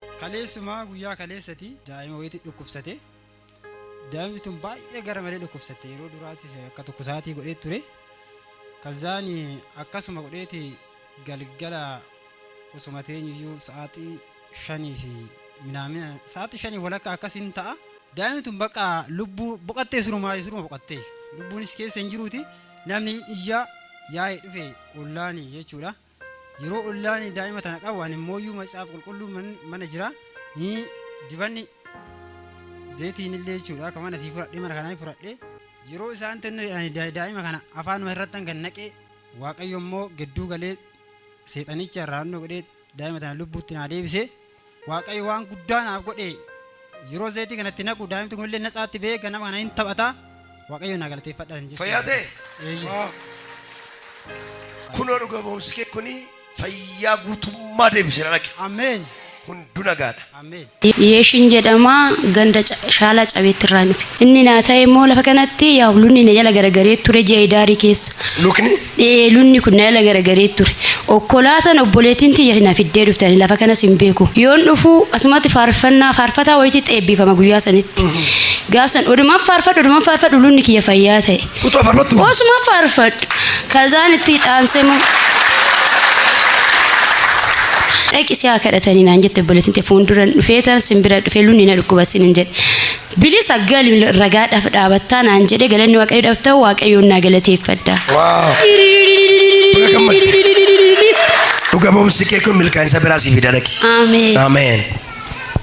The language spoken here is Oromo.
Kaleessuma guyyaa kaleessati daa'ima wayiitti dhukkubsate. Daa'imni tun baay'ee gara malee dhukkubsatte yeroo duraatiif akka tokko sa'aatii godhee ture. Kazaan akkasuma godheeti galgala osuma teenyuyyuu sa'aatii 5 fi minaamina sa'aatii 5 walakkaa akkasiin ta'a. Daa'imni tun bakka lubbuu boqottee suruma boqottee lubbuunis keessa hin jiruuti. Namni iyyaa yaa'ee dhufe ollaani jechuudha. Yeroo ollaani daa'ima tana qabu waan immooyyuu macaafa qulqulluu mana jira. Ni dibanni zeetiin illee jechuudha. Akka mana sii fudhadhee mana kanaa fudhadhee yeroo isaan tennoo daa'ima kana afaanuma irratti kan naqee Waaqayyo immoo gidduu galee seexanicha irraannoo godhee daa'ima tana lubbuutti naa deebisee Waaqayyo waan guddaa naaf godhee yeroo zeetii kanatti naqu daa'imti kun illee natsaatti ba'ee ganama kana hin taphataa. Waaqayyo naa galateeffadhaan jechuudha. Fayyaatee? Kunoo dhuga boomsi kee kuni fayyaa guutummaa deebisee dhaqe. Ameen. Hundu nagaadha. Ameen. Yeeshin jedhama ganda shaala cabeetti irraa dhufe. Inni naa ta'e immoo lafa kanatti yaa lunni na jala garagaree ture ji'a idaarii keessa. Lukni? Lunni kun na jala garagaree ture. Okkolaatan obboleettiin tiyya na fiddee dhuftani lafa kanas hin beeku. Yoon dhufu asumatti faarfataa wayiitti eebbifama guyyaa sanitti. Gaafsan odumaan faarfadhu lunni kiyya fayyaa ta'e. Utuu faarfattu? Osuma faarfadhu. Kazaan itti dhaansemu. Dhaqisi haa kadhatanii naan jette obboleettiin fuulduran dhufee tan simbira dhufee lunni na dhukkubasin hin jedhe. Bilisa gal ragaadhaaf dhaabattaa naan jedhe galanni Waaqayyoodhaaf ta'u Waaqayyoon naa galateeffadha. Dhuga boomsi kee kun milkaa'insa biraa siif fida dhaqe. Ameen. Ameen.